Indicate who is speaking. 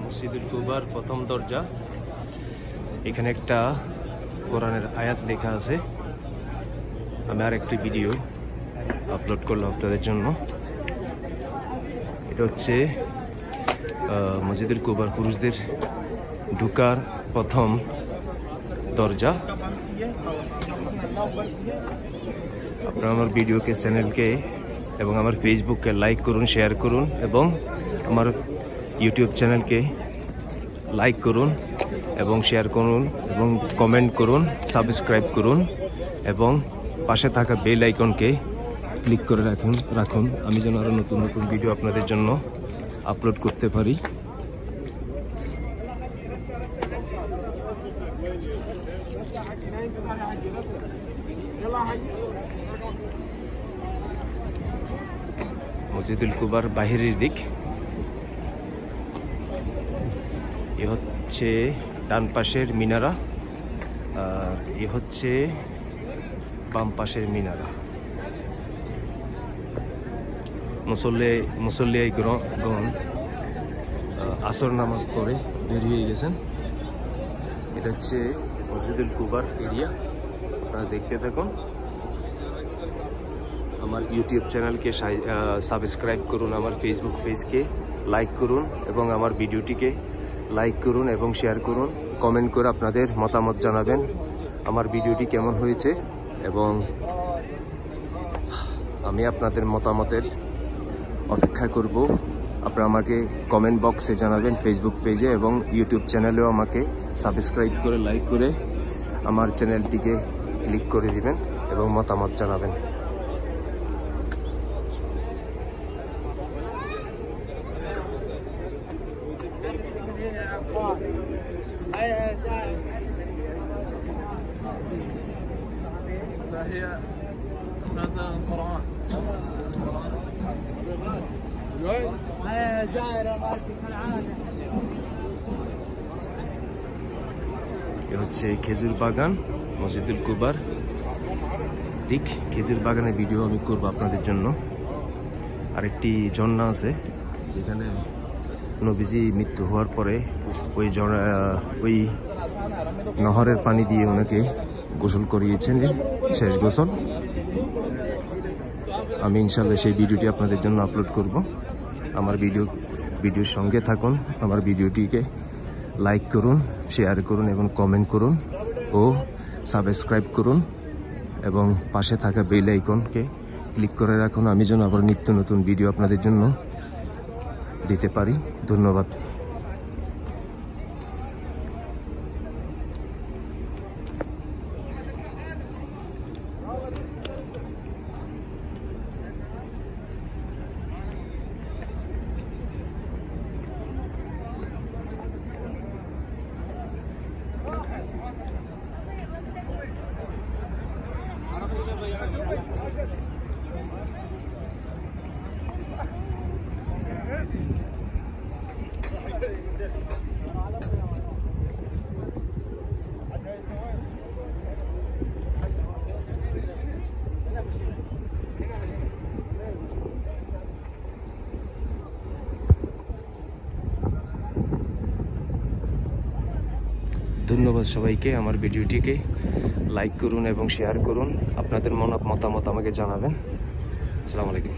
Speaker 1: মসজিদুল কুবার প্রথম দরজা। এখানে একটা কোরআনের আয়াত লেখা আছে। আমি আর একটি ভিডিও আপলোড করলাম আপনাদের জন্য। এটা হচ্ছে মসজিদুল কুবার পুরুষদের ঢুকার প্রথম দরজা। আপনারা আমার ভিডিওকে, চ্যানেলকে এবং আমার ফেসবুককে লাইক করুন, শেয়ার করুন এবং আমার ইউটিউব চ্যানেলকে লাইক করুন এবং শেয়ার করুন এবং কমেন্ট করুন, সাবস্ক্রাইব করুন এবং পাশে থাকা বেল আইকনকে ক্লিক করে রাখুন আমি যেন আরও নতুন নতুন ভিডিও আপনাদের জন্য আপলোড করতে পারি। মসজিদুল কুবার বাহিরের দিক। এ হচ্ছে ডান পাশের মিনারা, আর এ হচ্ছে বাম পাশের মিনারা। মুসল্লিগণ আসর নামাজ পড়ে বের হয়ে গেছেন। এটা হচ্ছে মসজিদুল কুবার এরিয়া। আপনারা দেখতে থাকুন। আমার ইউটিউব চ্যানেলকে সাবস্ক্রাইব করুন, আমার ফেসবুক পেজকে লাইক করুন এবং আমার ভিডিওটিকে লাইক করুন এবং শেয়ার করুন। কমেন্ট করে আপনাদের মতামত জানাবেন আমার ভিডিওটি কেমন হয়েছে, এবং আমি আপনাদের মতামতের অপেক্ষা করব। আপনারা আমাকে কমেন্ট বক্সে জানাবেন, ফেসবুক পেজে এবং ইউটিউব চ্যানেলেও আমাকে সাবস্ক্রাইব করে লাইক করে আমার চ্যানেলটিকে ক্লিক করে দিবেন এবং মতামত জানাবেন। এ হচ্ছে খেজুর বাগান, মসজিদুল কুবার দিক। খেজুর বাগানের ভিডিও আমি করব আপনাদের জন্য। আরেকটি ঝর্ণা আছে যেখানে নবীজি মৃত্যু হওয়ার পরে ওই নহরের পানি দিয়ে ওনাকে গোসল করিয়েছেন, শেষ গোসল। আমি ইনশাল্লাহ সেই ভিডিওটি আপনাদের জন্য আপলোড করব। আমার ভিডিওর সঙ্গে থাকুন, আমার ভিডিওটিকে লাইক করুন, শেয়ার করুন এবং কমেন্ট করুন ও সাবস্ক্রাইব করুন এবং পাশে থাকা বেল আইকনকে ক্লিক করে রাখুন আমি যেন আবার নিত্য নতুন ভিডিও আপনাদের জন্য দিতে পারি। ধন্যবাদ। ধন্যবাদ সবাইকে। আমার ভিডিওটিকে লাইক করুন এবং শেয়ার করুন। আপনাদের মতামত আমাকে জানাবেন। আসসালামু আলাইকুম।